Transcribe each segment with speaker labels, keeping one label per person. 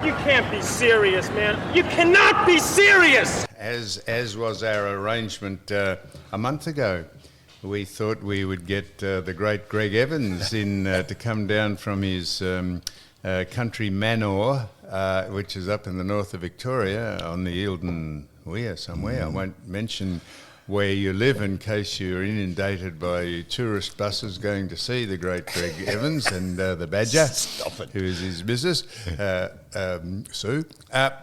Speaker 1: You can't be serious, man. You cannot be serious!
Speaker 2: As was our arrangement a month ago, we thought we would get the great Greg Evans in to come down from his country manor, which is up in the north of Victoria on the Eildon Weir somewhere. I won't mention where you live in case you're inundated by tourist buses going to see the great Greg Evans and the Badger, who is his missus, Sue.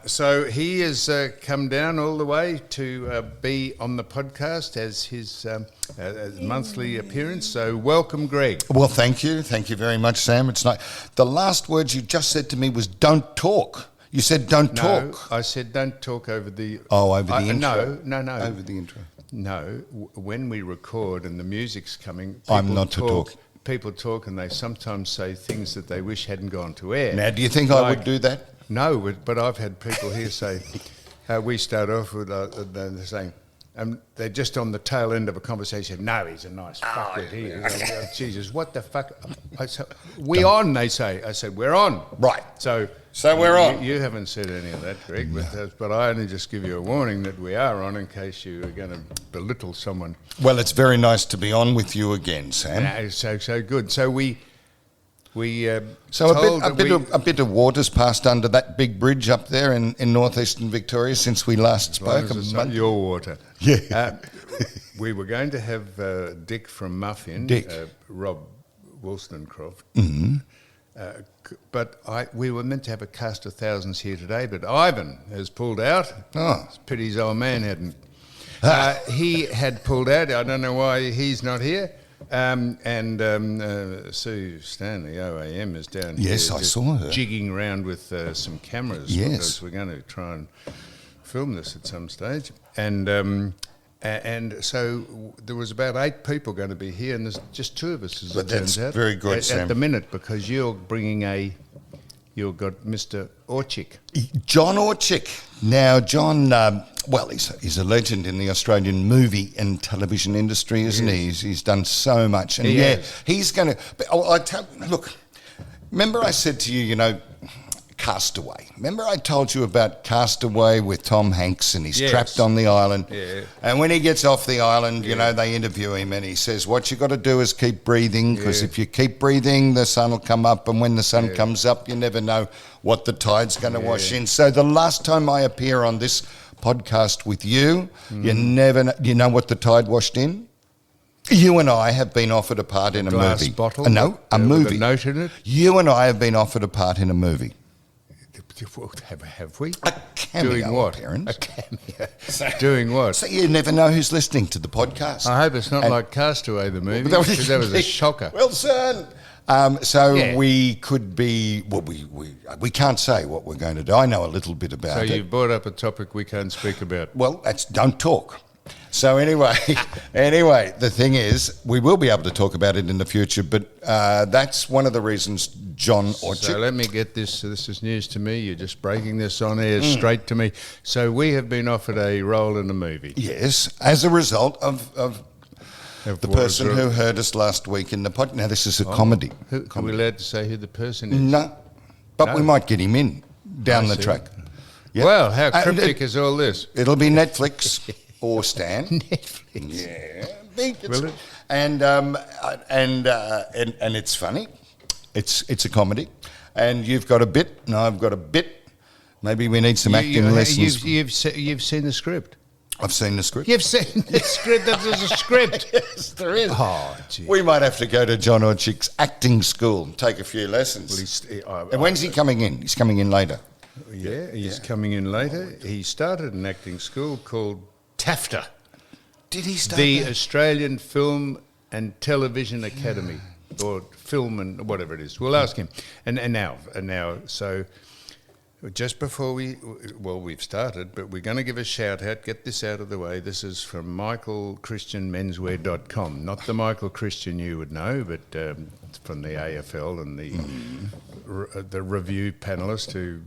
Speaker 2: So he has come down all the way to be on the podcast as his monthly appearance. So welcome, Greg.
Speaker 3: Well, thank you. Thank you very much, Sam. It's nice. The last words you just said to me was "don't talk." You said "don't talk."
Speaker 2: No, I said don't talk over the...
Speaker 3: over the intro?
Speaker 2: No.
Speaker 3: Over the intro.
Speaker 2: No, when we record and the music's coming,
Speaker 3: I'm not to talk.
Speaker 2: People talk and they sometimes say things that they wish hadn't gone to air.
Speaker 3: Now, do you think I would do that?
Speaker 2: No, but I've had people here say, we start off with they're saying, they're just on the tail end of a conversation. No, he's a nice fuckwit. He is. Jesus, what the fuck? I said, we on, they say. I said, we're on.
Speaker 3: Right.
Speaker 2: So
Speaker 3: we're on.
Speaker 2: You haven't said any of that, Greg, but I only just give you a warning that we are on in case you are going to belittle someone.
Speaker 3: Well, it's very nice to be on with you again, Sam.
Speaker 2: No, so good. So
Speaker 3: a bit of water's passed under that big bridge up there in northeastern Victoria since we last spoke.
Speaker 2: Your water.
Speaker 3: Yeah.
Speaker 2: We were going to have Dick from Muffin, Rob Wollstonecroft.
Speaker 3: Mm-hmm.
Speaker 2: But we were meant to have a cast of thousands here today, but Ivan has pulled out.
Speaker 3: Oh.
Speaker 2: It's a pity his old man hadn't. He had pulled out. I don't know why he's not here. And Sue Stanley, OAM, is down here.
Speaker 3: Yes, I saw her.
Speaker 2: Jigging around with some cameras.
Speaker 3: Yes.
Speaker 2: Because we're going to try and film this at some stage. And so there was about 8 people going to be here, and there's just 2 of us, as it turns out.
Speaker 3: That's very good, Sam.
Speaker 2: At the minute, because you've got Mr. Orchik.
Speaker 3: John Orchik. Now, John, he's a legend in the Australian movie and television industry, isn't he? He's done so much. And he's going to... Look, remember I said to you, Castaway. Remember I told you about Castaway with Tom Hanks, and he's trapped on the island.
Speaker 2: Yeah.
Speaker 3: And when he gets off the island, they interview him, and he says, what you got to do is keep breathing, because if you keep breathing, the sun will come up, and when the sun comes up, you never know what the tide's going to wash in. So the last time I appear on this podcast with you, you know what the tide washed in? You and I have been offered a part in a movie.
Speaker 2: Bottle?
Speaker 3: No, a movie.
Speaker 2: With a note in it?
Speaker 3: You and I have been offered a part in a movie.
Speaker 2: Have we?
Speaker 3: A cameo
Speaker 2: Doing what?
Speaker 3: appearance.
Speaker 2: A cameo. Doing what?
Speaker 3: So you never know who's listening to the podcast.
Speaker 2: I hope it's not like Castaway, the movie, because that was a shocker.
Speaker 3: Wilson! We could be... Well, we can't say what we're going to do. I know a little bit about it.
Speaker 2: So you've brought up a topic we can't speak about.
Speaker 3: Well, that's don't talk. So anyway, the thing is, we will be able to talk about it in the future, but that's one of the reasons John Orchik...
Speaker 2: So let me get this. So this is news to me. You're just breaking this on air straight to me. So we have been offered a role in a movie.
Speaker 3: Yes, as a result of the person who heard us last week in the pod. Now, this is a comedy.
Speaker 2: Are we allowed to say who the person is?
Speaker 3: No, but we might get him in down the track.
Speaker 2: Yep. Well, how cryptic is all this?
Speaker 3: It'll be Netflix or Stan.
Speaker 2: Netflix.
Speaker 3: Yeah.
Speaker 2: Will it?
Speaker 3: And it's funny. It's a comedy. And you've got a bit, and I've got a bit. Maybe we need some acting lessons.
Speaker 2: You've seen the script?
Speaker 3: I've seen the script.
Speaker 2: You've seen the script? There's a script.
Speaker 3: Yes, there is.
Speaker 2: Oh, gee.
Speaker 3: We might have to go to John Orchik's acting school and take a few lessons.
Speaker 2: Well,
Speaker 3: and when's he coming in? He's coming in later.
Speaker 2: Yeah, he's coming in later. He started an acting school called TAFTA.
Speaker 3: Did he start
Speaker 2: The
Speaker 3: there?
Speaker 2: Australian Film and Television Academy, or film and whatever it is. We'll ask him. And now, so just before we've started, but we're going to give a shout out, get this out of the way. This is from michaelchristianmenswear.com, not the Michael Christian you would know, but it's from the AFL and the review panellist who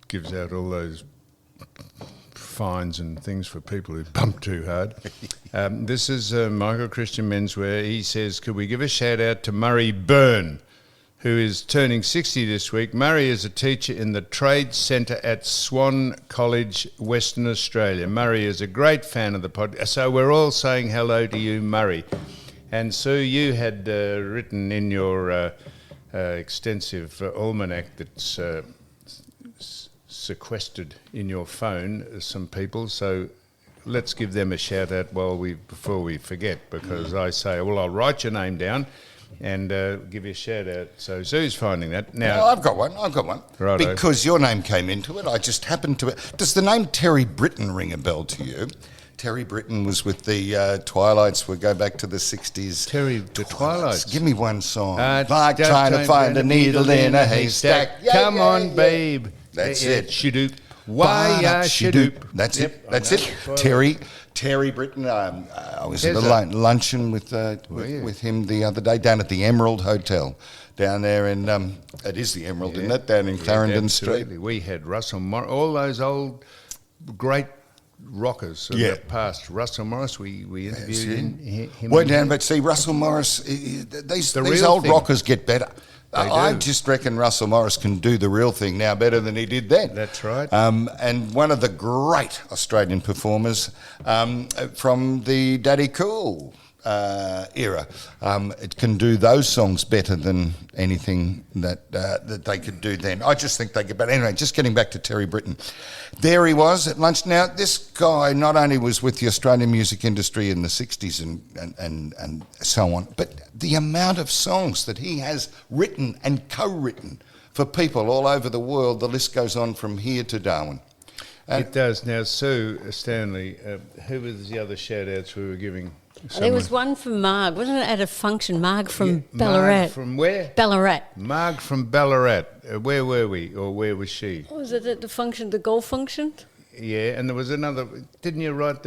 Speaker 2: gives out all those fines and things for people who bump too hard. This is Michael Christian Menswear. He says, could we give a shout out to Murray Byrne, who is turning 60 this week. Murray is a teacher in the Trade Centre at Swan College, Western Australia. Murray is a great fan of the podcast, so we're all saying hello to you, Murray. And Sue, you had written in your extensive almanac that's sequestered in your phone some people, so let's give them a shout out before we forget, because I say, well, I'll write your name down and give you a shout out. So Sue's finding that now.
Speaker 3: I've got one.
Speaker 2: Righto.
Speaker 3: Because your name came into it, I just happened to. Does the name Terry Britton ring a bell to you? Terry Britton was with the Twilights. We'll go back to the 60s.
Speaker 2: Terry, the Twilights.
Speaker 3: Give me one song. Like trying to find a needle in a haystack.
Speaker 2: Come on, babe.
Speaker 3: That's it.
Speaker 2: Shadoop. Why shadoop.
Speaker 3: That's
Speaker 2: Yep,
Speaker 3: it. That's
Speaker 2: I
Speaker 3: it.
Speaker 2: know.
Speaker 3: Terry Britton. I was at a luncheon with him the other day down at the Emerald Hotel down there in it is the Emerald, isn't it? Down in Clarendon Street.
Speaker 2: We had Russell Morris, all those old great rockers of the past. Russell Morris, we interviewed him.
Speaker 3: Went down, but see, Russell Morris, these old rockers get better. I just reckon Russell Morris can do the real thing now better than he did then.
Speaker 2: That's right.
Speaker 3: And one of the great Australian performers from the Daddy Cool era. It can do those songs better than anything that they could do then. I just think they get better. Anyway, just getting back to Terry Britton. There he was at lunch. Now, this guy not only was with the Australian music industry in the 60s and so on, but the amount of songs that he has written and co-written for people all over the world, the list goes on from here to Darwin.
Speaker 2: It does. Now, Sue Stanley, who was the other shout-outs we were giving?
Speaker 4: There was one from Marg, wasn't it, at a function? Marg from Ballarat.
Speaker 2: Marg from where?
Speaker 4: Ballarat.
Speaker 2: Marg from Ballarat. Where were we, or where was she?
Speaker 4: Was it at the function, the golf function?
Speaker 2: Yeah, and there was another. Didn't you write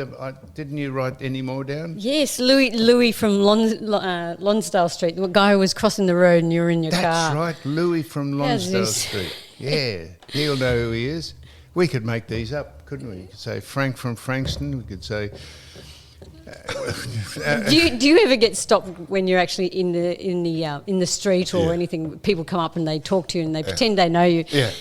Speaker 2: any more down?
Speaker 4: Yes, Louis from Lonsdale Street. The guy who was crossing the road and you were in your car.
Speaker 2: That's right, Louis from Lonsdale Street. Yeah, he'll know who he is. We could make these up, couldn't we? We could say Frank from Frankston. We could say.
Speaker 4: Do you ever get stopped when you're actually in the street or anything? People come up and they talk to you and they pretend they know you.
Speaker 3: Yeah.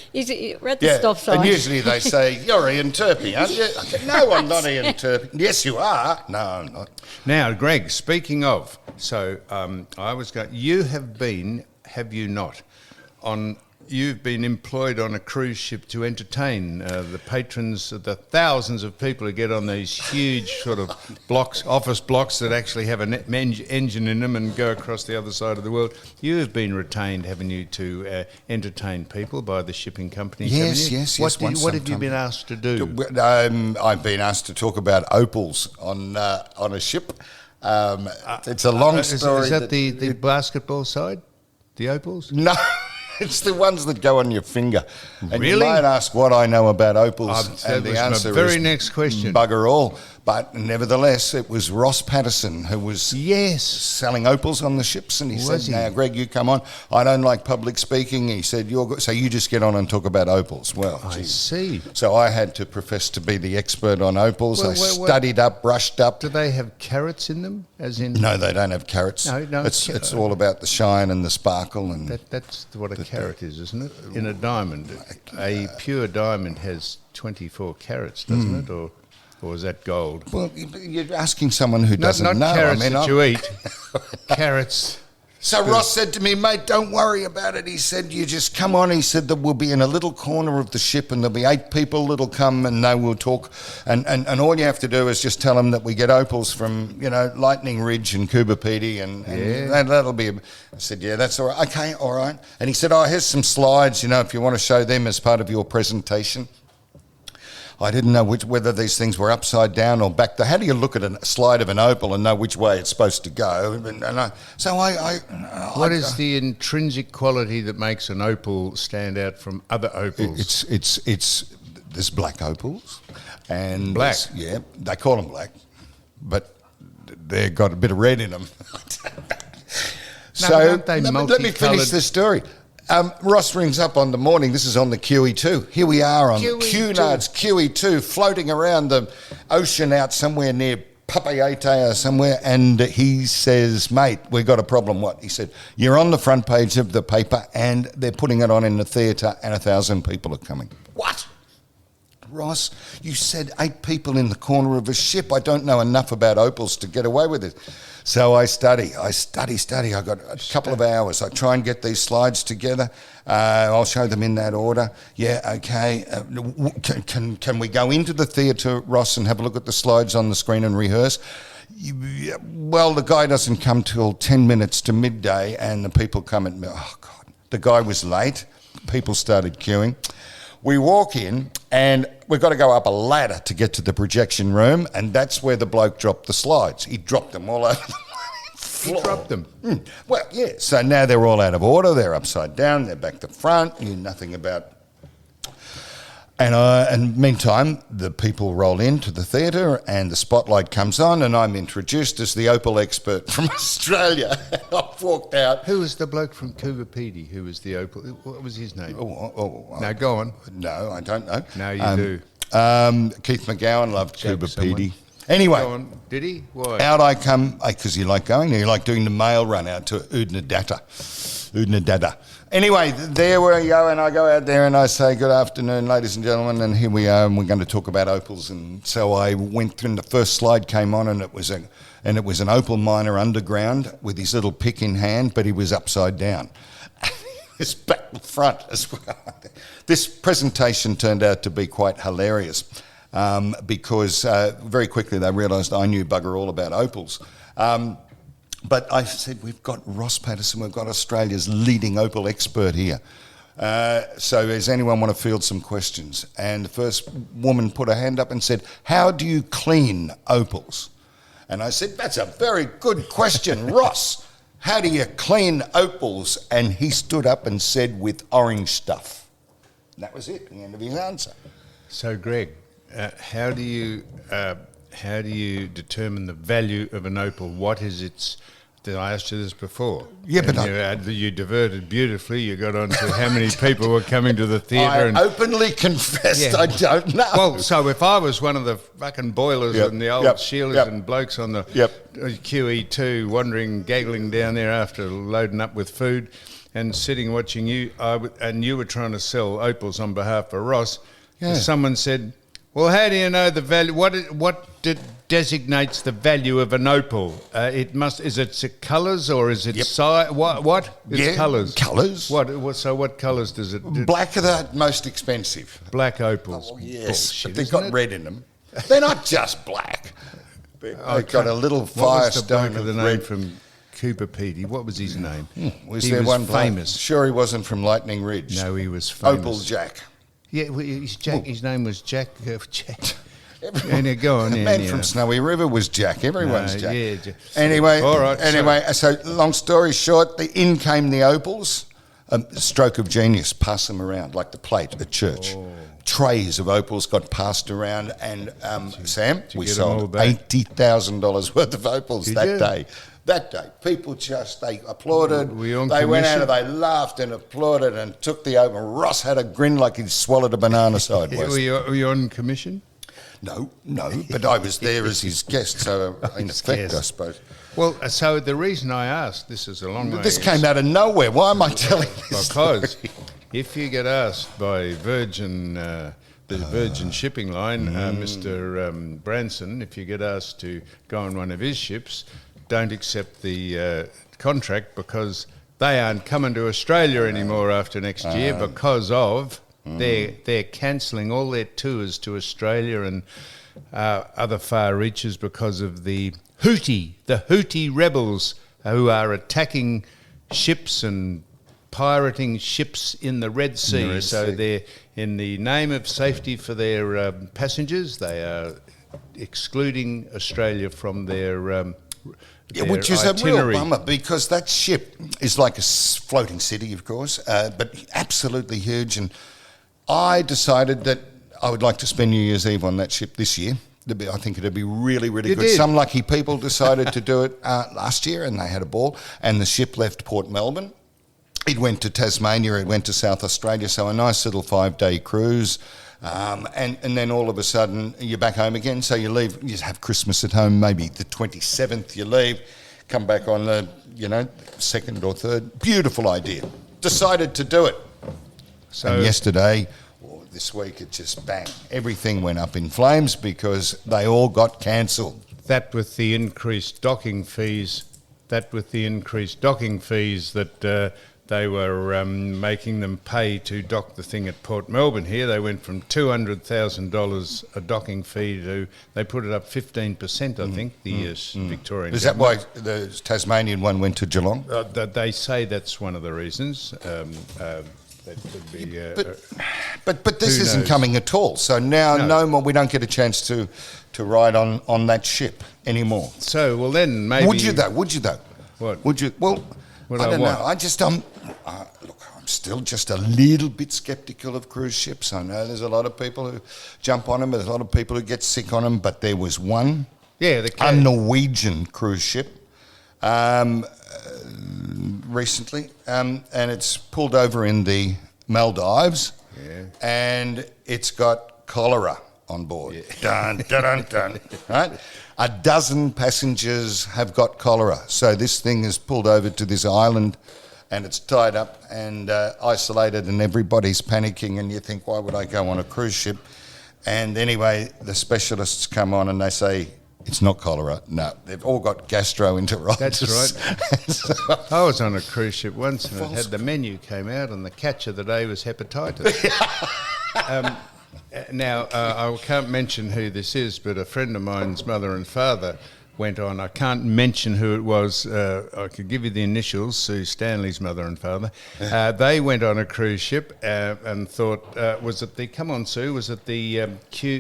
Speaker 4: We're at the stop sign.
Speaker 3: And usually they say, "You're Ian Turpin, aren't you?" I said, "No, I'm not Ian Turpin." "Yes, you are." "No, I'm not."
Speaker 2: Now, Greg, speaking of, I was going. You have you not, You've been employed on a cruise ship to entertain the patrons, the thousands of people who get on these huge sort of office blocks that actually have an engine in them and go across the other side of the world. You have been retained, haven't you, to entertain people by the shipping companies?
Speaker 3: Yes.
Speaker 2: What have you been asked to do?
Speaker 3: I've been asked to talk about opals on a ship. It's a long story.
Speaker 2: Is that the basketball side? The opals?
Speaker 3: No. It's the ones that go on your finger. And
Speaker 2: really?
Speaker 3: You might ask what I know about opals, and the answer
Speaker 2: is
Speaker 3: next
Speaker 2: question.
Speaker 3: Bugger all. But nevertheless, it was Ross Patterson who was selling opals on the ships, and he said, "Now, Greg, you come on. I don't like public speaking." He said, "So you just get on and talk about opals." Well,
Speaker 2: I see.
Speaker 3: So I had to profess to be the expert on opals. I studied up, brushed up.
Speaker 2: Do they have carats in them? As in?
Speaker 3: No, they don't have carats.
Speaker 2: No.
Speaker 3: It's all about the shine and the sparkle, and
Speaker 2: that's what a carat is, isn't it? In a diamond, a pure diamond has 24 carats, doesn't it? Or is that gold?
Speaker 3: Well, you're asking someone who doesn't know.
Speaker 2: Not carrots that you eat. Carrots.
Speaker 3: So Ross said to me, "Mate, don't worry about it." He said, "You just come on." He said, "That we'll be in a little corner of the ship and there'll be 8 people that'll come and they will talk. And all you have to do is just tell them that we get opals from, Lightning Ridge and Coober Pedy and that'll be..." I said, "Yeah, that's all right." "Okay, all right." And he said, "Oh, here's some slides, if you want to show them as part of your presentation." I didn't know whether these things were upside down or back. How do you look at a slide of an opal and know which way it's supposed to go?
Speaker 2: What is the intrinsic quality that makes an opal stand out from other opals?
Speaker 3: There's black opals and
Speaker 2: black.
Speaker 3: They call them black, but they've got a bit of red in them. Let me finish this story. Ross rings up on the morning. This is on the QE2. Here we are on Cunard's QE2, floating around the ocean out somewhere near Papeete or somewhere, and he says, mate, we've got a problem. What? He said, you're on the front page of the paper and they're putting it on in the theatre and 1,000 people are coming. What? Ross, you said 8 people in the corner of a ship. I don't know enough about Opals to get away with it. So I study. I got a couple of hours. I try and get these slides together. I'll show them in that order. Yeah, okay. Can we go into the theatre, Ross, and have a look at the slides on the screen and rehearse? Well, the guy doesn't come till 10 minutes to midday, and the people come at... Oh, God. The guy was late. People started queuing. We walk in, and we've got to go up a ladder to get to the projection room, and that's where the bloke dropped the slides. He dropped them all over the floor.
Speaker 2: He dropped them?
Speaker 3: Well, yeah. So now they're all out of order. They're upside down. They're back to front. Knew nothing about... And meantime, the people roll into the theatre and the spotlight comes on and I'm introduced as the Opal expert from Australia. I've walked out.
Speaker 2: Who was the bloke from Coopapedy who was the Opal? What was his name? No, go on.
Speaker 3: No, I don't know.
Speaker 2: No, you do.
Speaker 3: Keith McGowan loved Coopapedy.
Speaker 2: Go
Speaker 3: Anyway,
Speaker 2: on. Did he? Why?
Speaker 3: out I come, because you like going there, you like doing the mail run out to Udnadata. Anyway, there we go, and I go out there and I say, good afternoon, ladies and gentlemen, and here we are, and we're going to talk about opals. And so I went through, and the first slide came on, and it was an opal miner underground with his little pick in hand, but he was upside down. His back and front as well. This presentation turned out to be quite hilarious because very quickly they realised I knew bugger all about opals. But I said, we've got Ross Patterson, we've got Australia's leading opal expert here. So does anyone want to field some questions? And the first woman put her hand up and said, how do you clean opals? And I said, that's a very good question, Ross. How do you clean opals? And he stood up and said, with orange stuff. And that was it, the end of his answer.
Speaker 2: So, Greg, how do you determine the value of an opal? What is its... Did I ask you this before?
Speaker 3: Yeah, but
Speaker 2: you diverted beautifully. You got on to how many people were coming to the theatre.
Speaker 3: I openly confessed I don't know.
Speaker 2: Well, so if I was one of the fucking boilers and the old Sheelers and blokes on the QE2 wandering, gaggling down there after loading up with food and sitting watching you, and you were trying to sell opals on behalf of Ross, someone said, well, how do you know the value? What designates the value of an opal? Is it colours or is it size? What? It's colours.
Speaker 3: Colours.
Speaker 2: What? So what colours does it?
Speaker 3: Black are the most expensive.
Speaker 2: Black opals.
Speaker 3: Oh, yes,
Speaker 2: bullshit,
Speaker 3: but they've got red in them. They're not just black. They've got a little firestone
Speaker 2: of the name red. From Coopapedy. What was his name?
Speaker 3: Was there one
Speaker 2: famous?
Speaker 3: Sure, he wasn't from Lightning Ridge.
Speaker 2: No, he was famous.
Speaker 3: Opal Jack.
Speaker 2: Yeah, his name was Jack. Jack. Go on.
Speaker 3: The man from Snowy River was Jack. Everyone's Jack.
Speaker 2: Yeah.
Speaker 3: Anyway,
Speaker 2: all right.
Speaker 3: So long story short, in came the opals. Stroke of genius. Pass them around like the plate at church. Oh. Trays of opals got passed around, and Sam, we sold $80,000 worth of opals day. That day, people they applauded. They went out and they laughed and applauded and took the opal. Ross had a grin like he'd swallowed a banana sideways.
Speaker 2: Were you on commission?
Speaker 3: No, but I was there as his guest, so in effect, I suppose.
Speaker 2: Well, so the reason I asked, this is a long way.
Speaker 3: This came out of nowhere. Why am I telling this
Speaker 2: Because
Speaker 3: story?
Speaker 2: If you get asked by Virgin, the Virgin shipping line, Mr. Branson, if you get asked to go on one of his ships, don't accept the contract because they aren't coming to Australia anymore after next year because of they're cancelling all their tours to Australia and other far reaches because of the Houthi rebels who are attacking ships and pirating ships in the Red Sea. They're in the name of safety for their passengers, they are excluding Australia from their
Speaker 3: which is
Speaker 2: itinerary.
Speaker 3: A real bummer because that ship is like a floating city, of course, but absolutely huge. And I decided that I would like to spend New Year's Eve on that ship this year. I think it'd be really, really good. Some lucky people decided to do it last year and they had a ball. And the ship left Port Melbourne It went to Tasmania, it went to South Australia, so a nice little 5-day cruise. And then all of a sudden you're back home again. So you leave, you have Christmas at home, maybe the 27th you leave, come back on the, 2nd or 3rd. Beautiful idea. Decided to do it. So and yesterday, or this week, it just bang. Everything went up in flames because they all got cancelled.
Speaker 2: That with the increased docking fees, that they were making them pay to dock the thing at Port Melbourne here. They went from $200,000 a docking fee to, they put it up 15%, I think, the Victorian
Speaker 3: Is that why the Tasmanian one went to Geelong?
Speaker 2: They say that's one of the reasons. That could be...
Speaker 3: But this isn't coming at all. So now no more, we don't get a chance to ride on that ship anymore.
Speaker 2: So, well then, maybe...
Speaker 3: Would you though?
Speaker 2: What?
Speaker 3: Would you? Well, I don't know. I just look, I'm still just a little bit sceptical of cruise ships. I know there's a lot of people who jump on them. There's a lot of people who get sick on them. But there was one, a Norwegian cruise ship, recently, and it's pulled over in the Maldives, and it's got cholera on board. Dun, dun, dun, dun. Right? A dozen passengers have got cholera. So this thing is pulled over to this island and it's tied up and isolated, and everybody's panicking, and you think, why would I go on a cruise ship? And anyway, the specialists come on and they say, it's not cholera. No, they've all got gastroenteritis.
Speaker 2: That's right. I was on a cruise ship once and it had the menu came out and the catch of the day was hepatitis. Now, I can't mention who this is, but a friend of mine's mother and father went on. I can't mention who it was. I could give you the initials, Sue Stanley's mother and father. They went on a cruise ship and thought, was it the, come on Sue, was it the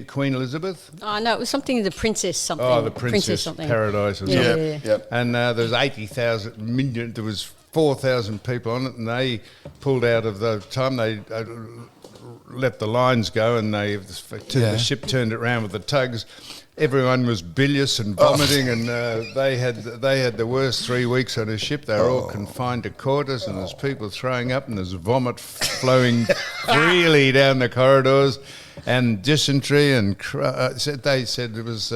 Speaker 2: Queen Elizabeth?
Speaker 4: Oh, no, it was something, the Princess something.
Speaker 2: Oh, the Princess
Speaker 4: something.
Speaker 2: Paradise or something.
Speaker 3: Yeah.
Speaker 2: And there was 80,000 million, there was 4,000 people on it, and they pulled out of the time they... let the lines go, and the ship turned it around with the tugs. Everyone was bilious and vomiting, and they had the worst 3 weeks on a ship. They were all confined to quarters, and there's people throwing up, and there's vomit flowing freely down the corridors, and dysentery, and they said it was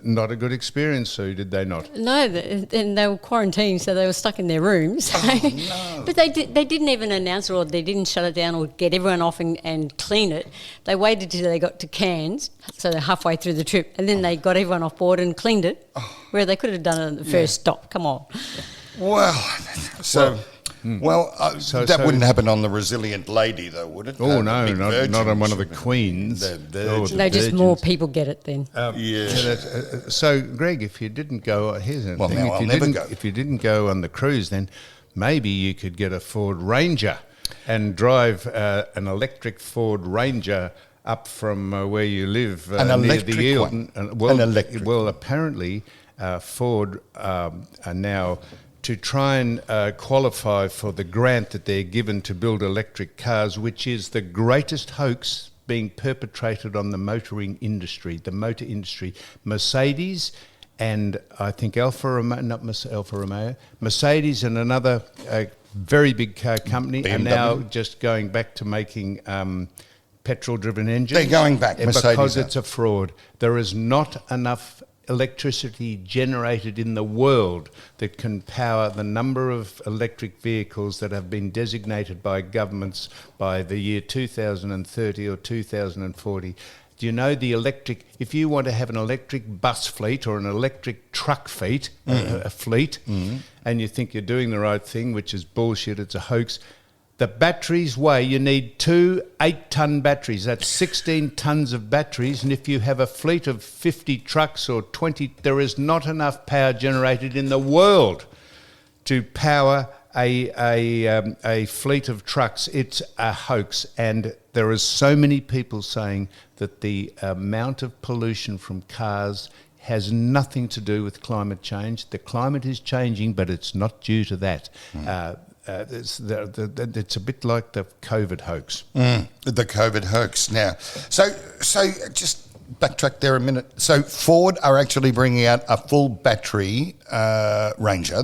Speaker 2: not a good experience, Sue, did they not?
Speaker 4: No, and they were quarantined, so they were stuck in their rooms.
Speaker 3: Oh, no.
Speaker 4: But they didn't even announce it, or they didn't shut it down or get everyone off and clean it. They waited till they got to Cairns, so they're halfway through the trip, and then they got everyone off board and cleaned it, where they could have done it at the first stop. Come on.
Speaker 3: Well, that wouldn't happen on the Resilient Lady, though, would it?
Speaker 2: Oh, no, not on one of the Queens.
Speaker 4: No, just more people get it then.
Speaker 2: So, Greg, if you didn't go, here's the thing. If you didn't go on the cruise, then maybe you could get a Ford Ranger and drive an electric Ford Ranger up from where you live near the Eildon. Well, apparently Ford are now... to try and qualify for the grant that they're given to build electric cars, which is the greatest hoax being perpetrated on the motor industry. Mercedes and I think Mercedes and another very big car company BMW. Are now just going back to making petrol-driven engines.
Speaker 3: They're going back, Mercedes.
Speaker 2: Because it's a fraud. There is not enough electricity generated in the world that can power the number of electric vehicles that have been designated by governments by the year 2030 or 2040. Do you know if you want to have an electric bus fleet or an electric truck fleet, and you think you're doing the right thing, which is bullshit, it's a hoax, the batteries you need 2 8-ton batteries. That's 16 tons of batteries. And if you have a fleet of 50 trucks or 20, there is not enough power generated in the world to power a fleet of trucks. It's a hoax. And there are so many people saying that the amount of pollution from cars has nothing to do with climate change. The climate is changing, but it's not due to that. It's a bit like the COVID hoax.
Speaker 3: The COVID hoax now. So just backtrack there a minute. So Ford are actually bringing out a full battery Ranger,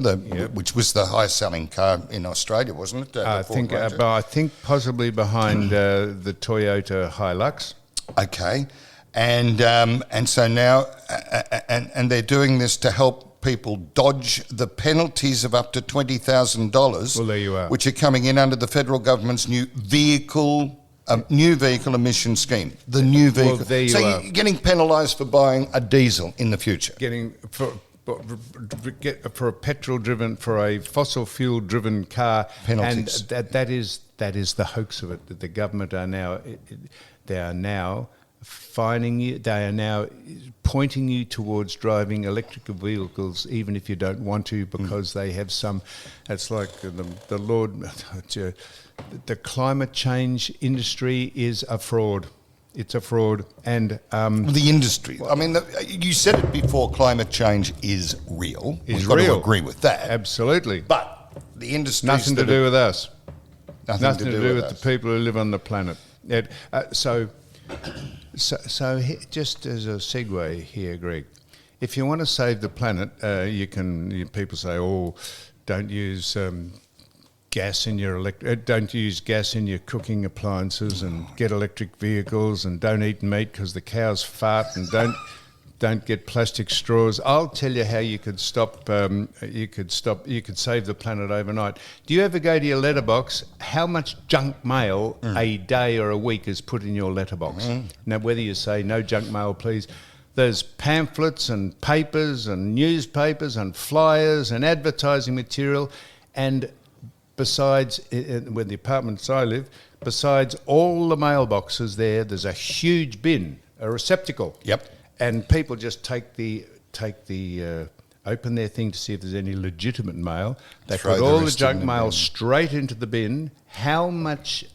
Speaker 3: which was the highest selling car in Australia, wasn't it?
Speaker 2: I think possibly behind the Toyota Hilux.
Speaker 3: Okay, and so now and they're doing this to help people dodge the penalties of up to $20,000.
Speaker 2: Well, there you are.
Speaker 3: Which are coming in under the federal government's new vehicle emission scheme. The new vehicle.
Speaker 2: Well, there you are.
Speaker 3: You're getting penalised for buying a diesel in the future.
Speaker 2: Getting for a for a fossil fuel driven car,
Speaker 3: penalties.
Speaker 2: And that is the hoax of it. That the government are now fining you. They are now pointing you towards driving electrical vehicles, even if you don't want to, because they have some. It's like the Lord. The climate change industry is a fraud. It's a fraud, and
Speaker 3: the industry. I mean, you said it before. Climate change is real. We've got to agree with that.
Speaker 2: Absolutely.
Speaker 3: But the industry
Speaker 2: nothing to do with us.
Speaker 3: Nothing to do with
Speaker 2: the people who live on the planet. So just as a segue here, Greg, if you want to save the planet, people say, "Oh, don't use gas in your don't use gas in your cooking appliances, and get electric vehicles, and don't eat meat because the cows fart, and don't get plastic straws." I'll tell you how you could stop. You could save the planet overnight. Do you ever go to your letterbox? How much junk mail a day or a week is put in your letterbox? Now, whether you say no junk mail, please. There's pamphlets and papers and newspapers and flyers and advertising material, and besides, where the apartments I live, besides all the mailboxes there's a huge bin, a receptacle.
Speaker 3: Yep.
Speaker 2: And people just open their thing to see if there's any legitimate mail. They put all the junk mail straight into the bin. How much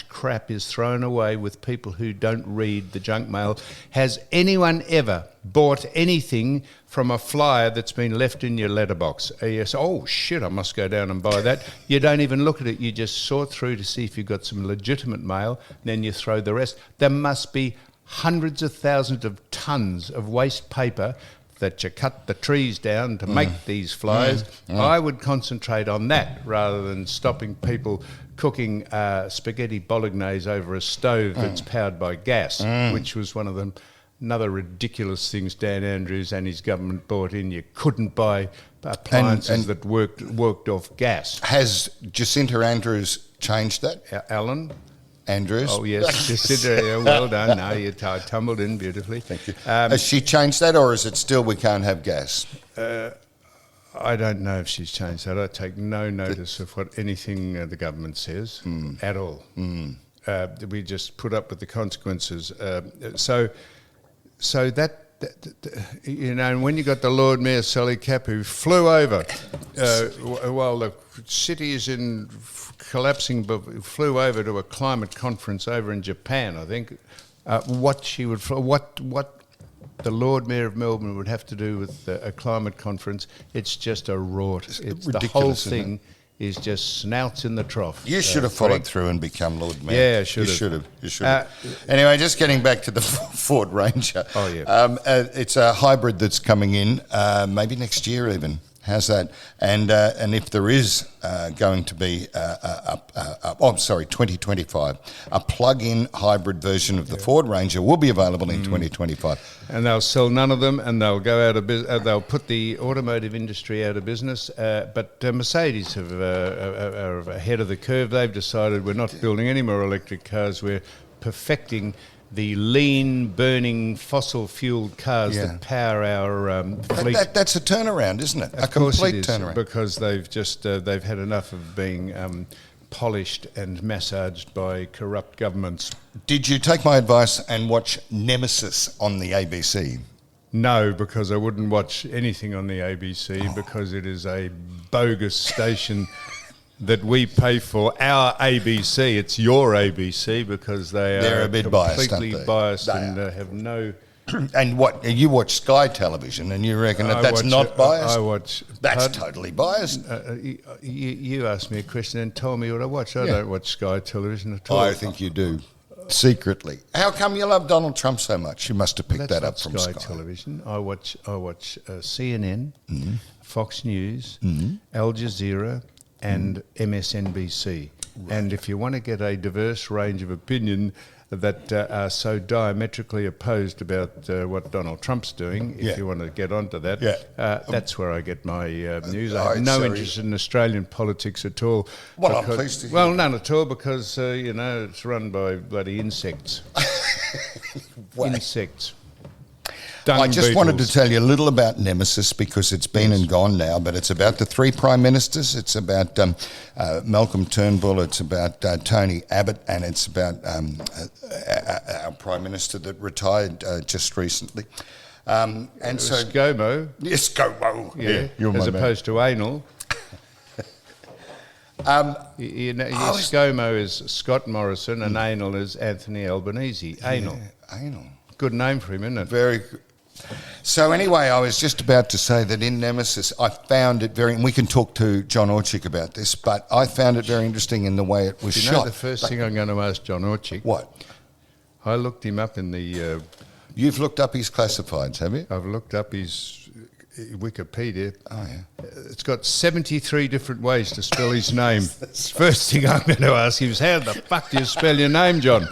Speaker 2: crap is thrown away with people who don't read the junk mail? Has anyone ever bought anything from a flyer that's been left in your letterbox? You say, "Oh shit, I must go down and buy that." You don't even look at it. You just sort through to see if you've got some legitimate mail. Then you throw the rest. There must be hundreds of thousands of tons of waste paper that you cut the trees down to make these flyers. I would concentrate on that rather than stopping people cooking spaghetti bolognese over a stove that's powered by gas, which was one of them. Another ridiculous things Dan Andrews and his government brought in. You couldn't buy appliances that worked off gas.
Speaker 3: Has Jacinta Andrews changed that?
Speaker 2: Alan
Speaker 3: Andrews.
Speaker 2: Oh, yes. Jacinta, well done. No, you tumbled in beautifully.
Speaker 3: Thank you. Has she changed that, or is it still we can't have gas?
Speaker 2: I don't know if she's changed that. I take no notice of what anything the government says at all. We just put up with the consequences. So that and when you got the Lord Mayor Sally Cap who flew over while the city is collapsing, but flew over to a climate conference over in Japan, I think. What the Lord Mayor of Melbourne would have to do with a climate conference, it's just a rort. It's the whole thing is just snouts in the trough.
Speaker 3: You should have followed through and become Lord Mayor.
Speaker 2: Yeah, I should have.
Speaker 3: You should have. Anyway, just getting back to the Ford Ranger.
Speaker 2: Oh, yeah.
Speaker 3: It's a hybrid that's coming in, maybe next year even. How's that? And if there is going to be 2025, a plug-in hybrid version of the Ford Ranger will be available in 2025.
Speaker 2: And they'll sell none of them, and they'll go out of business. They'll put the automotive industry out of business. But Mercedes are ahead of the curve. They've decided we're not building any more electric cars. We're perfecting the lean burning fossil fueled cars that power our fleet.
Speaker 3: That's a turnaround, isn't it?
Speaker 2: Of
Speaker 3: a complete turnaround.
Speaker 2: Because they've just they've had enough of being polished and massaged by corrupt governments.
Speaker 3: Did you take my advice and watch Nemesis on the ABC?
Speaker 2: No, because I wouldn't watch anything on the ABC because it is a bogus station that we pay for. Our ABC, it's your ABC because they're
Speaker 3: a bit
Speaker 2: completely biased
Speaker 3: they
Speaker 2: and have no...
Speaker 3: And what, you watch Sky Television and you reckon that's not biased?
Speaker 2: I watch...
Speaker 3: That's totally biased.
Speaker 2: You asked me a question and told me what I watch. I don't watch Sky Television at all.
Speaker 3: I think you do. Secretly. How come you love Donald Trump so much? You must have picked
Speaker 2: That's
Speaker 3: that up
Speaker 2: not
Speaker 3: from Sky.
Speaker 2: Television. I watch CNN, Fox News, Al Jazeera, and MSNBC. Right. And if you want to get a diverse range of opinion that are so diametrically opposed about what Donald Trump's doing, if you want to get onto that, that's where I get my news. I have no interest in Australian politics at all.
Speaker 3: Well, I'm pleased to hear.
Speaker 2: Well, none at all, because, it's run by bloody insects. Insects.
Speaker 3: I just wanted to tell you a little about Nemesis, because it's been and gone now, but it's about the 3 Prime Ministers. It's about Malcolm Turnbull, it's about Tony Abbott, and it's about our Prime Minister that retired just recently. And so
Speaker 2: ScoMo.
Speaker 3: Yes, ScoMo.
Speaker 2: Yeah, as opposed to anal. ScoMo is Scott Morrison and anal is Anthony Albanese. Anal.
Speaker 3: Yeah, anal.
Speaker 2: Good name for him, isn't it?
Speaker 3: Very good. So anyway, I was just about to say that in Nemesis, I found it very, and we can talk to John Orchik about this, but I found it very interesting in the way it was shot.
Speaker 2: The first thing I'm going to ask John Orchik?
Speaker 3: What?
Speaker 2: I looked him up in the...
Speaker 3: You've looked up his classifieds, have you?
Speaker 2: I've looked up his Wikipedia.
Speaker 3: Oh, yeah.
Speaker 2: It's got 73 different ways to spell his name. First thing I'm going to ask him is, how the fuck do you spell your name, John?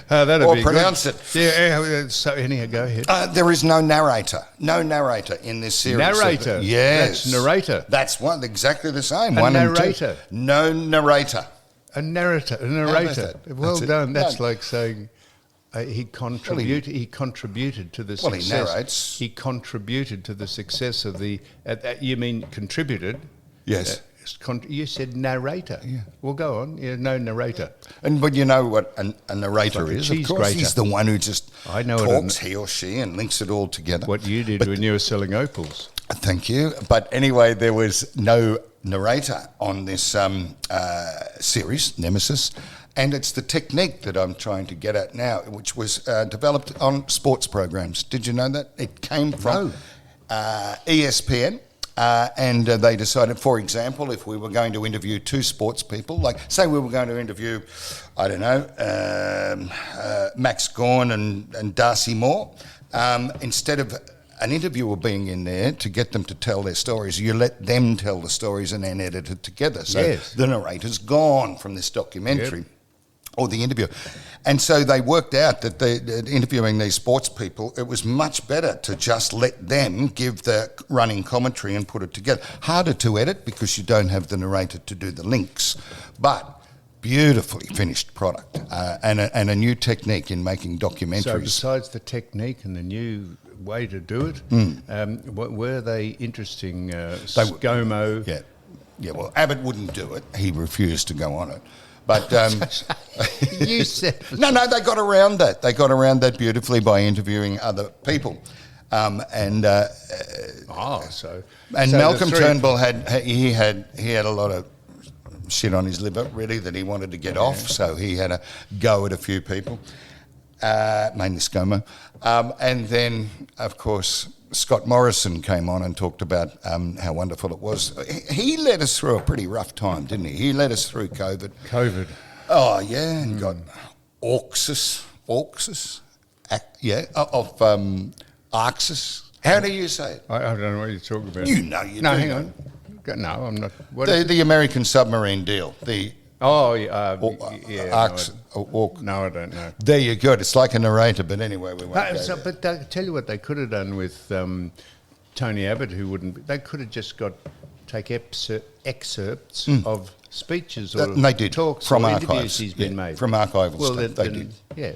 Speaker 2: That'd
Speaker 3: or
Speaker 2: be
Speaker 3: pronounce
Speaker 2: good.
Speaker 3: it.
Speaker 2: Yeah, so anyhow, go ahead.
Speaker 3: There is no narrator. No narrator in this series.
Speaker 2: Narrator?
Speaker 3: Yes.
Speaker 2: That's narrator.
Speaker 3: That's one, exactly the same.
Speaker 2: A
Speaker 3: one
Speaker 2: narrator.
Speaker 3: And 2. No narrator.
Speaker 2: A narrator. Well done. That's like saying... he contributed to the success.
Speaker 3: Well, he narrates.
Speaker 2: He contributed to the success of the... you mean contributed?
Speaker 3: Yes.
Speaker 2: You said narrator. Yeah. Well, go on. Yeah, no narrator.
Speaker 3: But you know what a narrator
Speaker 2: like
Speaker 3: is?
Speaker 2: Of
Speaker 3: course,
Speaker 2: grater.
Speaker 3: He's the one who just talks, he or she, and links it all together.
Speaker 2: What you did when you were selling Opals.
Speaker 3: Thank you. But anyway, there was no narrator on this series, Nemesis. And it's the technique that I'm trying to get at now, which was developed on sports programs. Did you know that? It came from ESPN, and they decided, for example, if we were going to interview 2 sports people, like say we were going to interview, I don't know, Max Gawn and Darcy Moore, instead of an interviewer being in there to get them to tell their stories, you let them tell the stories and then edit it together. So the narrator's gone from this documentary. Yep. Or the interview. And so they worked out that interviewing these sports people, it was much better to just let them give the running commentary and put it together. Harder to edit because you don't have the narrator to do the links, but beautifully finished product and a new technique in making documentaries.
Speaker 2: So besides the technique and the new way to do it, were they interesting? ScoMo?
Speaker 3: Yeah, well, Abbott wouldn't do it. He refused to go on it. But
Speaker 2: you said
Speaker 3: no. They got around that. They got around that beautifully by interviewing other people, and Malcolm Turnbull had a lot of shit on his liver, really, that he wanted to get off. So he had a go at a few people, mainly ScoMo, and then of course Scott Morrison came on and talked about how wonderful it was. He led us through a pretty rough time, didn't he? He led us through COVID. Oh, yeah, and got Auxis, Arxis. How do you say it?
Speaker 2: I don't know what you're talking about.
Speaker 3: You know you do.
Speaker 2: No, hang on. No, I'm not.
Speaker 3: The American submarine deal.
Speaker 2: Arx. No, I don't know.
Speaker 3: There you go. It's like a narrator, but anyway, we won't go
Speaker 2: But I tell you what they could have done with Tony Abbott, who wouldn't... They could have just take excerpts of speeches or
Speaker 3: they did.
Speaker 2: Talks
Speaker 3: from
Speaker 2: or
Speaker 3: archives.
Speaker 2: interviews he's been made.
Speaker 3: From archival stuff,
Speaker 2: they did. Yeah.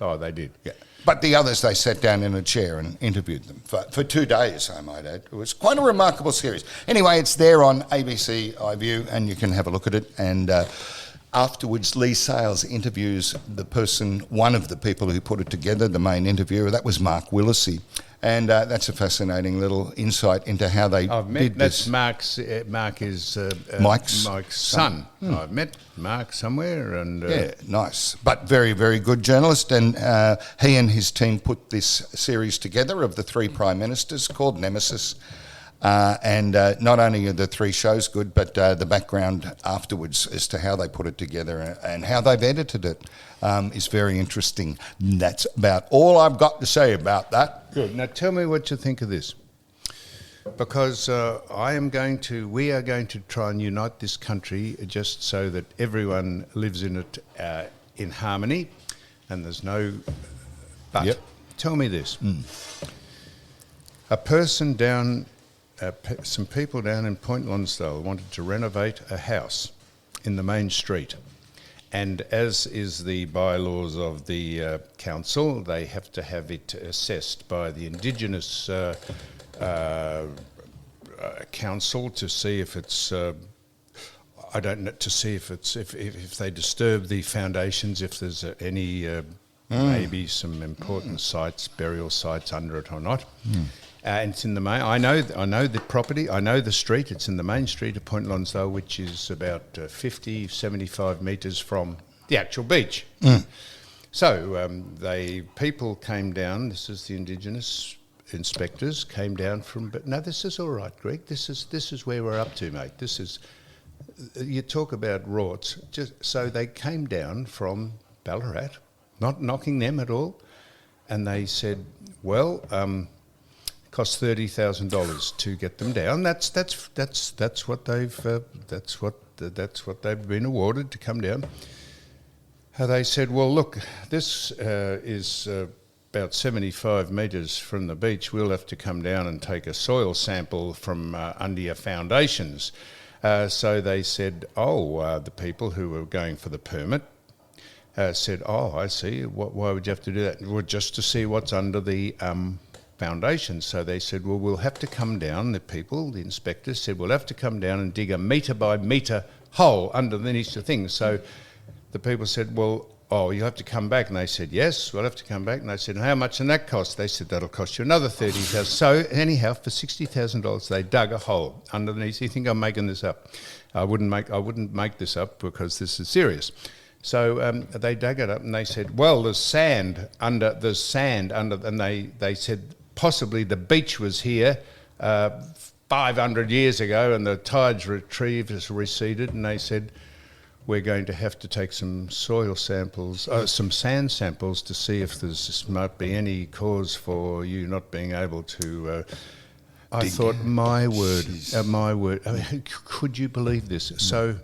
Speaker 2: Oh, they did.
Speaker 3: Yeah. But the others, they sat down in a chair and interviewed them for 2 days, I might add. It was quite a remarkable series. Anyway, it's there on ABC iView, and you can have a look at it. And afterwards, Lee Sales interviews one of the people who put it together, the main interviewer. That was Mark Willisey. And that's a fascinating little insight into how they did this.
Speaker 2: Mark is
Speaker 3: Mike's
Speaker 2: son. I've met Mark somewhere. And
Speaker 3: yeah, nice. But very, very good journalist. And he and his team put this series together of the 3 Prime Ministers called Nemesis. And not only are the 3 shows good, but the background afterwards as to how they put it together and how they've edited it is very interesting. That's about all I've got to say about that.
Speaker 2: Good. Now tell me what you think of this. Because we are going to try and unite this country just so that everyone lives in it in harmony, and there's no. But
Speaker 3: Yep.
Speaker 2: tell me this: a person down, some people down in Point Lonsdale wanted to renovate a house in the main street, and as is the bylaws of the council, they have to have it assessed by the Indigenous. Council to see if it's if they disturb the foundations, if there's any maybe some important sites, burial sites under it or not. And it's in the main. I know the property. I know the street. It's in the main street of Point Lonsdale, which is about 75 metres from the actual beach. So people came down. This is the Indigenous inspectors came down from. But no, this is all right, Greg. This is where we're up to, mate. This is. You talk about rorts. So they came down from Ballarat, not knocking them at all, and they said, well. Cost $30,000 to get them down. That's what they've been awarded to come down. They said, well, look, this is about 75 metres from the beach. We'll have to come down and take a soil sample from under your foundations. So they said, the people who were going for the permit said, I see. Why would you have to do that? Well, just to see what's under the foundation. So they said, well, we'll have to come down, the inspectors said, we'll have to come down and dig a metre by metre hole underneath the thing. So the people said, well, you'll have to come back. And they said, yes, we'll have to come back. And they said, how much can that cost? They said, that'll cost you another $30,000. So anyhow, for $60,000, they dug a hole underneath. You think I'm making this up? I wouldn't make this up because this is serious. So they dug it up and they said, well, there's sand under, and they said, possibly the beach was here 500 years ago and the tides receded, and they said, we're going to have to take some soil samples, some sand samples to see if might be any cause for you not being able to... I thought, my word. I mean, could you believe this? So...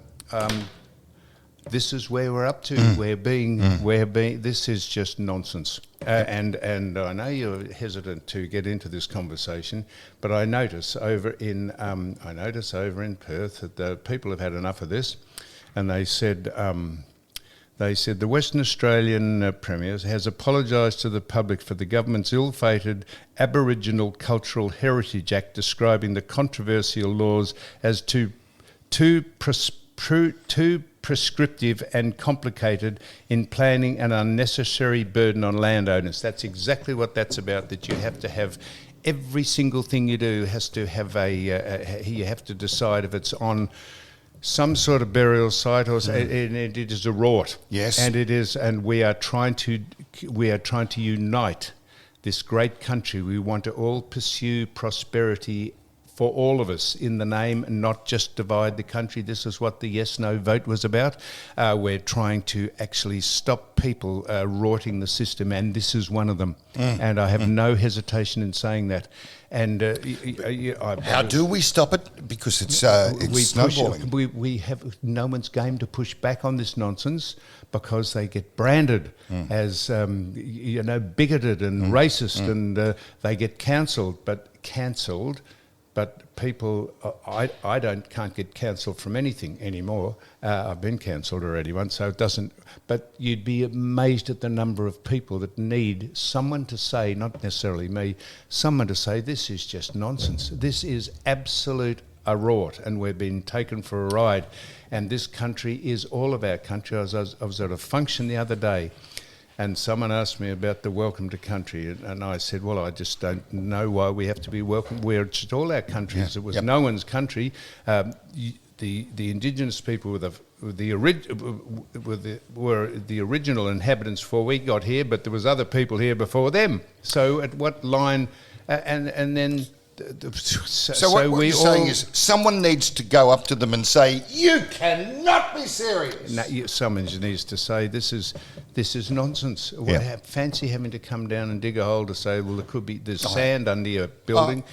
Speaker 2: this is where we're up to. This is just nonsense. And I know you're hesitant to get into this conversation, but I notice over in Perth that the people have had enough of this, and they said the Western Australian Premier has apologised to the public for the government's ill-fated Aboriginal Cultural Heritage Act, describing the controversial laws as too prescriptive and complicated in planning, an unnecessary burden on landowners. That's exactly what that's about, that you have to have every single thing you do has to have you have to decide if it's on some sort of burial site or and it is a rort.
Speaker 3: Yes.
Speaker 2: And it is, and we are trying to unite this great country. We want to all pursue prosperity for all of us in the name, and not just divide the country. This is what the yes-no vote was about. We're trying to actually stop people rorting the system, and this is one of them. And I have no hesitation in saying that. And
Speaker 3: how do we stop it? Because it's snowballing.
Speaker 2: We have no one's game to push back on this nonsense, because they get branded as bigoted and racist, and they get cancelled. But people, I can't get cancelled from anything anymore. I've been cancelled already once, so it doesn't. But you'd be amazed at the number of people that need someone to say, not necessarily me, someone to say, this is just nonsense. This is absolute a rort, and we're being taken for a ride. And this country is all of our country. I was at a function the other day, and someone asked me about the welcome to country, and I said, well, I just don't know why we have to be welcome. We're just all our countries. Yeah. It was no one's country. The Indigenous people were the original inhabitants before we got here, but there was other people here before them. So at what line... And then
Speaker 3: So what you're saying is someone needs to go up to them and say, "You cannot be serious."
Speaker 2: No, someone needs to say this is nonsense. Fancy having to come down and dig a hole to say, well, there's sand under your building.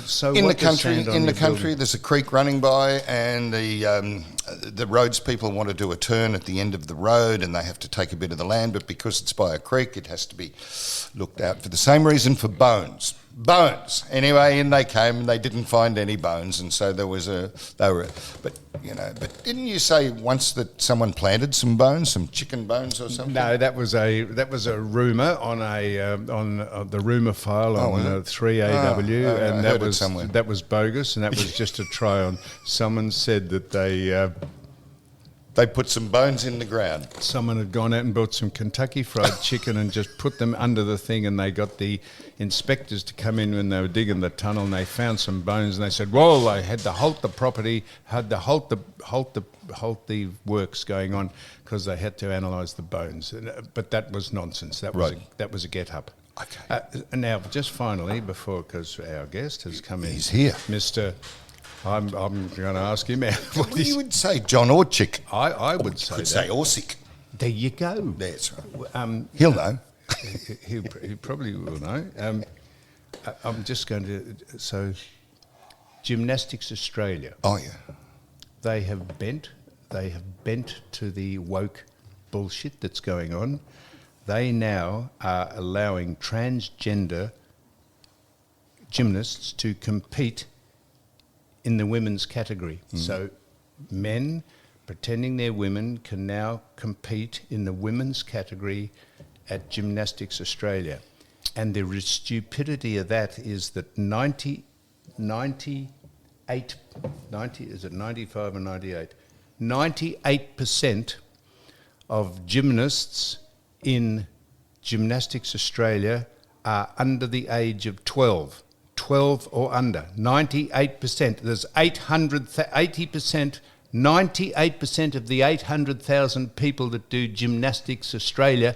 Speaker 2: So
Speaker 3: in the country, there's a creek running by, and the roads people want to do a turn at the end of the road, and they have to take a bit of the land, but because it's by a creek, it has to be looked out for the same reason for bones. Anyway, and they came and they didn't find any bones, and so but didn't you say once that someone planted some bones, some chicken bones or something?
Speaker 2: No, that was a rumour on the rumour file on 3AW, and that was bogus, and that was just a try on. Someone said that
Speaker 3: they put some bones in the ground.
Speaker 2: Someone had gone out and bought some Kentucky Fried Chicken and just put them under the thing, and they got the inspectors to come in when they were digging the tunnel, and they found some bones, and they said, well, they had to halt the property, had to halt the works going on because they had to analyse the bones. But that was nonsense. That was a get-up.
Speaker 3: Okay.
Speaker 2: Now, just finally, because our guest has come in.
Speaker 3: He's here.
Speaker 2: Mr. I'm going to ask him out.
Speaker 3: What you would say, John Orchick?
Speaker 2: I would say that.
Speaker 3: Say Orsick.
Speaker 2: There you go.
Speaker 3: That's right. He'll know.
Speaker 2: He probably will know. I'm just going to... So, Gymnastics Australia.
Speaker 3: Oh, yeah.
Speaker 2: They have bent to the woke bullshit that's going on. They now are allowing transgender gymnasts to compete in the women's category. So men pretending they're women can now compete in the women's category at Gymnastics Australia. And the stupidity of that is that 95 or 98? 98% of gymnasts in Gymnastics Australia are under the age of 12 or under. 98%. There's 80%, 98% of the 800,000 people that do Gymnastics Australia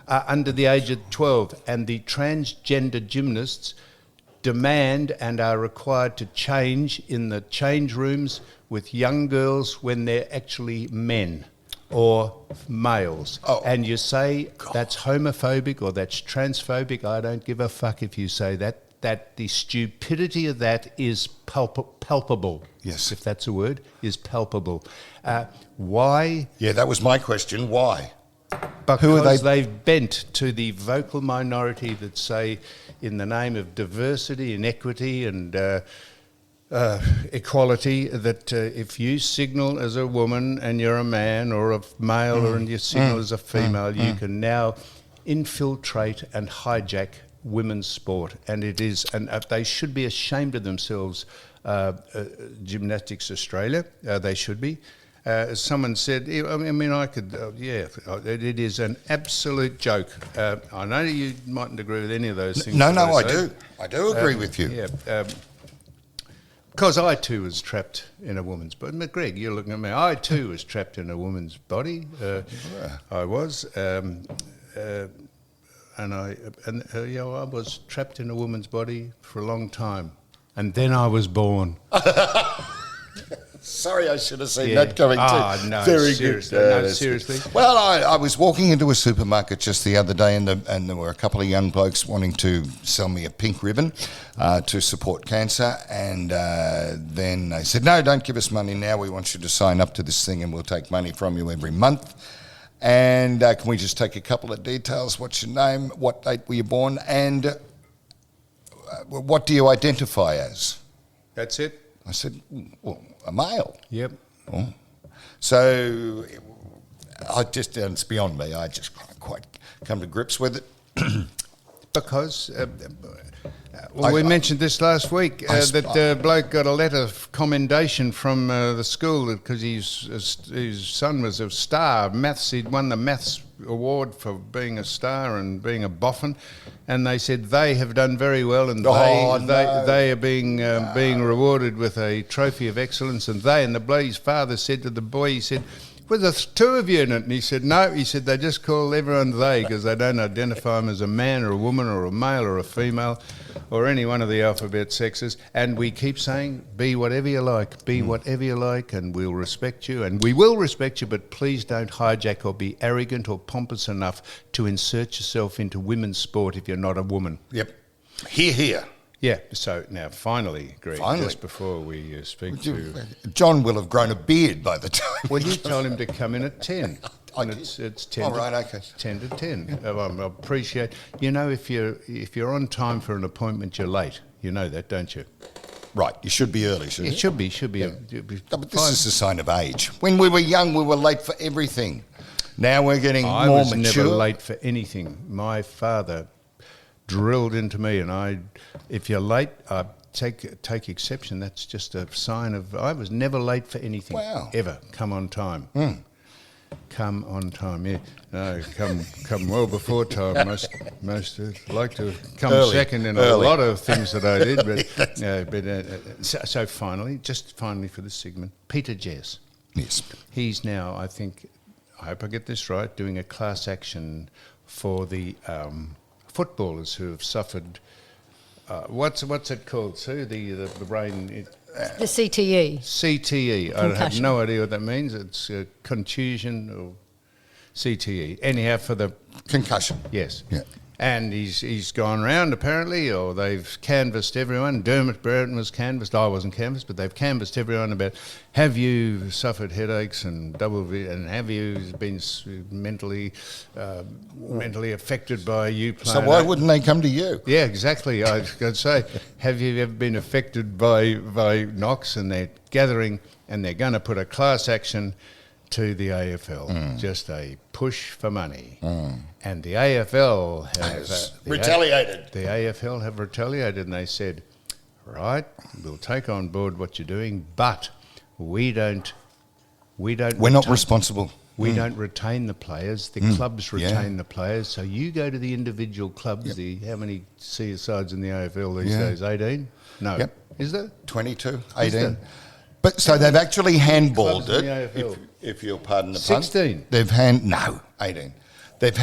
Speaker 2: are under the age of 12, and the transgender gymnasts demand and are required to change in the change rooms with young girls when they're actually men or males. And you say that's homophobic or that's transphobic. I don't give a fuck if you say that. That the stupidity of that is palpable.
Speaker 3: Yes.
Speaker 2: If that's a word, is palpable. Why?
Speaker 3: Yeah, that was my question. Why?
Speaker 2: Because
Speaker 3: Who are
Speaker 2: they've bent to the vocal minority that say, in the name of diversity and equity and equality, that if you signal as a woman and you're a man, or a male, or you signal as a female, you can now infiltrate and hijack women's sport, and it is, and they should be ashamed of themselves. Gymnastics Australia, they should be. As someone said, it is an absolute joke. I know you mightn't agree with any of those things.
Speaker 3: No, I do. I do agree with you.
Speaker 2: Yeah. Because I too was trapped in a woman's body. Greg, you're looking at me. I too was trapped in a woman's body. I was. I was trapped in a woman's body for a long time, and then I was born.
Speaker 3: Sorry, I should have seen that coming too.
Speaker 2: No,
Speaker 3: very
Speaker 2: seriously,
Speaker 3: good.
Speaker 2: no, seriously.
Speaker 3: Well, I was walking into a supermarket just the other day, and there were a couple of young blokes wanting to sell me a pink ribbon to support cancer, and then they said, "No, don't give us money now. We want you to sign up to this thing, and we'll take money from you every month." And can we just take a couple of details? What's your name? What date were you born? And what do you identify as?
Speaker 2: That's it.
Speaker 3: I said, well, a male.
Speaker 2: Yep.
Speaker 3: Oh. So it's beyond me. I just can't quite come to grips with it.
Speaker 2: Because, we mentioned this last week, that bloke got a letter of commendation from the school because his son was a star. Maths, he'd won the maths award for being a star and being a boffin, and they said they have done very well, and they are being rewarded with a trophy of excellence. And the boy's father said to the boy, he said, Well, there's two of you in it. And he said, no. He said, they just call everyone they because they don't identify them as a man or a woman or a male or a female or any one of the alphabet sexes. And we keep saying, be whatever you like, be whatever you like, and we'll respect you. And we will respect you, but please don't hijack or be arrogant or pompous enough to insert yourself into women's sport if you're not a woman.
Speaker 3: Yep. Here.
Speaker 2: Yeah, so now finally, Greg,
Speaker 3: Finally.
Speaker 2: just before we speak to...
Speaker 3: John will have grown a beard by the time.
Speaker 2: Well, you told him to come in at 10. And it's 10
Speaker 3: Oh, right, okay.
Speaker 2: 10 to 10. I appreciate... You know, if you're on time for an appointment, you're late. You know that, don't you?
Speaker 3: Right, you should be early, shouldn't
Speaker 2: It
Speaker 3: you?
Speaker 2: should be.
Speaker 3: No, but this is a sign of age. When we were young, we were late for everything. Now we're getting
Speaker 2: I
Speaker 3: more
Speaker 2: was
Speaker 3: mature.
Speaker 2: never late for anything. My father drilled into me, and if you're late, I take exception. That's just a sign of... I was never late for anything.
Speaker 3: Wow.
Speaker 2: Ever. Come on time. Come on time, yeah. No, come well before time. Most like to come
Speaker 3: Early.
Speaker 2: second in a lot of things that I did. But so finally for this segment, Peter Jess.
Speaker 3: Yes.
Speaker 2: He's now, I hope I get this right, doing a class action for the footballers who have suffered. What's it called, Sue? The brain.
Speaker 4: The CTE.
Speaker 2: CTE. I have
Speaker 4: Concussion.
Speaker 2: no idea what that means. It's contusion or CTE. Anyhow, for the...
Speaker 3: Concussion.
Speaker 2: Yes.
Speaker 3: Yeah.
Speaker 2: And he's gone round apparently, or they've canvassed everyone. Dermot Brereton was canvassed. I wasn't canvassed, but they've canvassed everyone about, have you suffered headaches and and have you been mentally affected by you playing?
Speaker 3: So why wouldn't they come to you?
Speaker 2: Yeah, exactly. I was going to say, have you ever been affected by Knox? And they're gathering, and they're going to put a class action to the AFL. Just a push for money. And the AFL has
Speaker 3: retaliated.
Speaker 2: The AFL have retaliated, and they said, right, we'll take on board what you're doing, but we're not
Speaker 3: responsible.
Speaker 2: We don't retain the players. The clubs retain the players. So you go to the individual clubs. How many senior sides in the AFL these days? 18? No.
Speaker 3: Yep.
Speaker 2: Is there?
Speaker 3: 22,
Speaker 2: Is
Speaker 3: 18.
Speaker 2: there?
Speaker 3: But so they've actually handballed
Speaker 2: Clubs in
Speaker 3: it.
Speaker 2: the AFL.
Speaker 3: If you'll pardon the pun.
Speaker 2: 16.
Speaker 3: They've 18. They've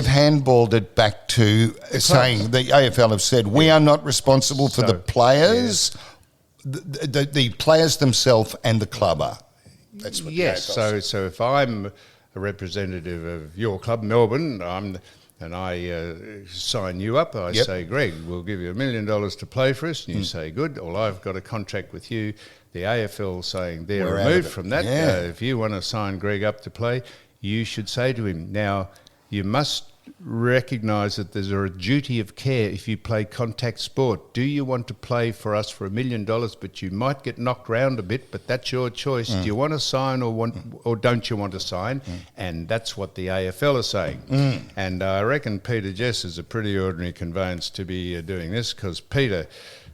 Speaker 3: handballed it back to saying the AFL have said we are not responsible for the players. The players themselves and the club are. That's what
Speaker 2: Yes.
Speaker 3: the AFL
Speaker 2: So if I'm a representative of your club, Melbourne, and I sign you up, I say, Greg, we'll give you $1 million to play for us, and you say, good. Well, I've got a contract with you. The AFL saying they're
Speaker 3: We're
Speaker 2: removed
Speaker 3: out of it.
Speaker 2: from that.
Speaker 3: Yeah.
Speaker 2: If you want to sign Greg up to play, you should say to him, now, you must recognise that there's a duty of care if you play contact sport. Do you want to play for us for $1 million, but you might get knocked round a bit, but that's your choice. Do you want to sign or don't you want to sign? And that's what the AFL are saying. And I reckon Peter Jess is a pretty ordinary conveyance to be doing this, because Peter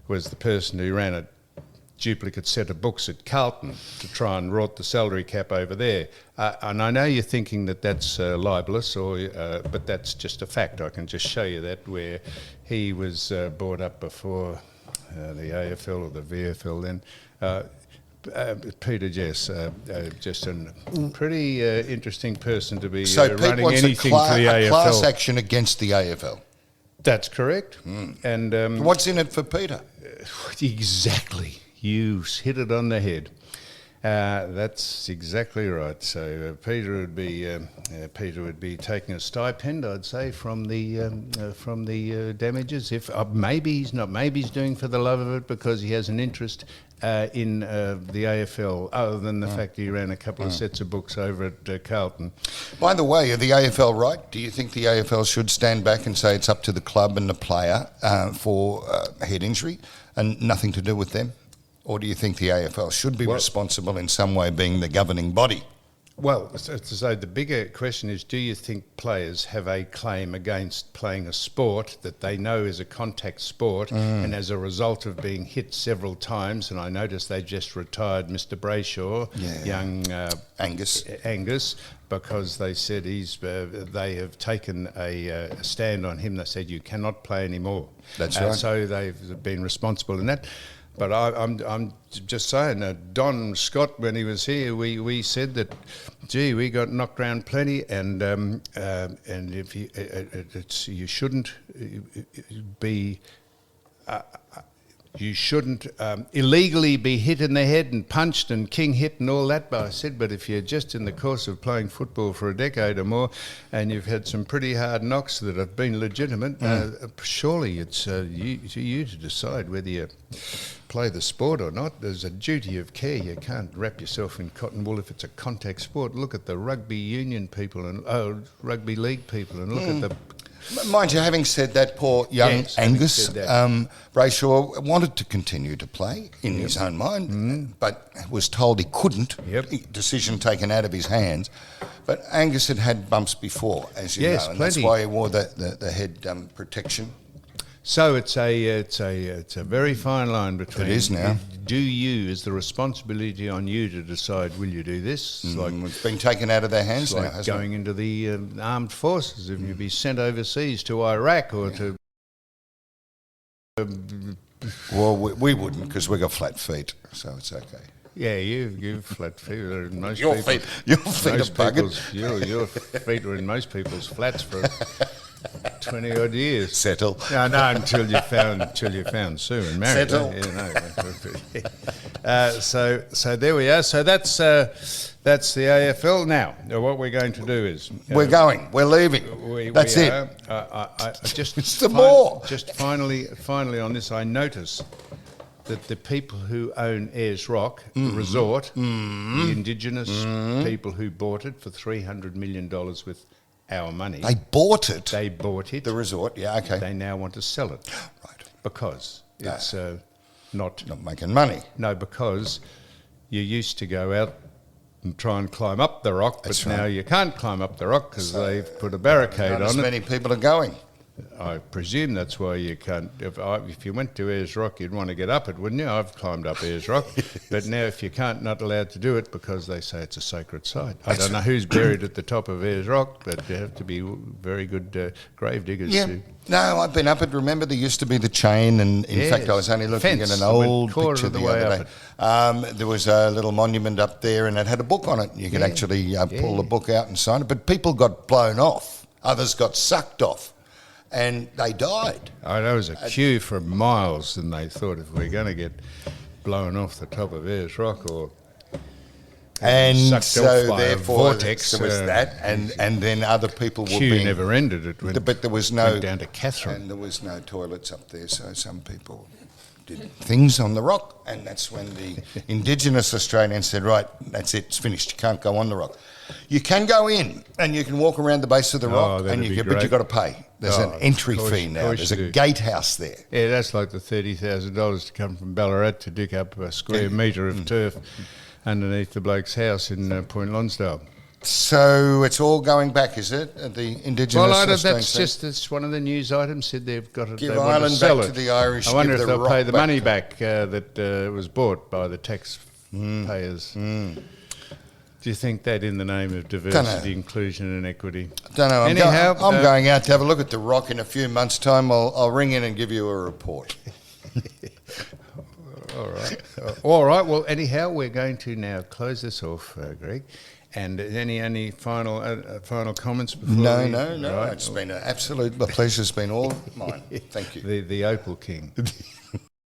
Speaker 2: was the person who ran a duplicate set of books at Carlton to try and rort the salary cap over there. And I know you're thinking that that's libelous, but that's just a fact. I can just show you that, where he was brought up before the AFL or the VFL then. Peter Jess, just a pretty interesting person to be
Speaker 3: So Pete
Speaker 2: running
Speaker 3: wants
Speaker 2: anything for the AFL.
Speaker 3: a class action against the AFL.
Speaker 2: That's correct. And
Speaker 3: What's in it for Peter?
Speaker 2: exactly. You hit it on the head. That's exactly right. So Peter would be taking a stipend, I'd say, from the damages. If maybe he's not, maybe he's doing for the love of it because he has an interest in the AFL, other than the fact he ran a couple of sets of books over at Carlton.
Speaker 3: By the way, are the AFL right? Do you think the AFL should stand back and say it's up to the club and the player for head injury and nothing to do with them? Or do you think the AFL should be responsible in some way, being the governing body?
Speaker 2: Well, so the bigger question is, do you think players have a claim against playing a sport that they know is a contact sport, and as a result of being hit several times, and I noticed they just retired Mr. Brayshaw, young Angus, because they said they have taken a stand on him. They said you cannot play anymore.
Speaker 3: That's right.
Speaker 2: So they've been responsible in that. But I'm just saying that Don Scott, when he was here, we said that, gee, we got knocked around plenty, and if you shouldn't be. You shouldn't illegally be hit in the head and punched and king hit and all that. But I said, but if you're just in the course of playing football for a decade or more and you've had some pretty hard knocks that have been legitimate, surely it's you to decide whether you play the sport or not. There's a duty of care. You can't wrap yourself in cotton wool if it's a contact sport. Look at the rugby union people and rugby league people, and look at the...
Speaker 3: Mind you, having said that, poor young Angus, Brayshaw wanted to continue to play in his own mind, but was told he couldn't. Decision taken out of his hands. But Angus had had bumps before, as you know, and
Speaker 2: plenty.
Speaker 3: that's why he wore the head protection.
Speaker 2: So it's a very fine line between.
Speaker 3: It is now.
Speaker 2: Is the responsibility on you to decide, will you do this?
Speaker 3: It's been taken out of their hands now, hasn't
Speaker 2: going into the armed forces. If you be sent overseas to Iraq or to...
Speaker 3: Well, we wouldn't, because we got flat feet, so it's okay.
Speaker 2: Yeah, you've flat feet. Most
Speaker 3: Your
Speaker 2: people,
Speaker 3: feet are buggered.
Speaker 2: Your feet are in most people's flats for 20 odd years.
Speaker 3: Settle.
Speaker 2: No, until you found Sue and married
Speaker 3: Settle.
Speaker 2: her. So there we are. So that's the AFL. Now, what we're going to do is
Speaker 3: we're leaving. That's it.
Speaker 2: I just
Speaker 3: it's the more.
Speaker 2: Just finally on this, I notice that the people who own Ayers Rock, the resort, the Indigenous people who bought it for $300 million with our money.
Speaker 3: They bought it?
Speaker 2: They bought it.
Speaker 3: The resort, yeah, okay.
Speaker 2: They now want to sell it.
Speaker 3: Right.
Speaker 2: Because it's not
Speaker 3: making money.
Speaker 2: No, because you used to go out and try and climb up the rock, but now you can't climb up the rock because they've put a barricade on it.
Speaker 3: Not as many people are going.
Speaker 2: I presume that's why you can't. If you went to Ayers Rock, you'd want to get up it, wouldn't you? I've climbed up Ayers Rock, but now if you can't, not allowed to do it because they say it's a sacred site. I don't know who's buried at the top of Ayers Rock, but you have to be very good grave diggers.
Speaker 3: Yeah. No, I've been up it. Remember, there used to be the chain, and in fact, I was only looking at an old picture the other day. There was a little monument up there, and it had a book on it. You could actually pull the book out and sign it, but people got blown off. Others got sucked off. And they died.
Speaker 2: There was a queue for miles, and they thought if we're going to get blown off the top of Ayers Rock or
Speaker 3: and so therefore
Speaker 2: vortex,
Speaker 3: there was that, and then other people were
Speaker 2: queue never ended.
Speaker 3: But there was no
Speaker 2: went down to Catherine,
Speaker 3: and there was no toilets up there, so some people did things on the rock, and that's when the Indigenous Australians said, right, that's it, it's finished, you can't go on the rock. You can go in and you can walk around the base of the rock, but you've got to pay. There's an entry fee now. There's a gatehouse there.
Speaker 2: Yeah, that's like the $30,000 to come from Ballarat to dig up a square metre of turf underneath the bloke's house in Point Lonsdale.
Speaker 3: So it's all going back, is it? The Indigenous
Speaker 2: that's one of the news items. Said they've got it.
Speaker 3: Give
Speaker 2: they want to sell
Speaker 3: back
Speaker 2: it.
Speaker 3: To the Irish.
Speaker 2: I wonder if they'll pay the money back that was bought by the taxpayers. Do you think that in the name of diversity, inclusion and equity?
Speaker 3: Don't know.
Speaker 2: Anyhow,
Speaker 3: I'm going out to have a look at the rock in a few months' time. I'll ring in and give you a report.
Speaker 2: All right. All right. Well, anyhow, we're going to now close this off, Greg. And any final comments before?
Speaker 3: No. Right. It's been an absolute pleasure. It's been all mine. Thank you.
Speaker 2: The Opal King.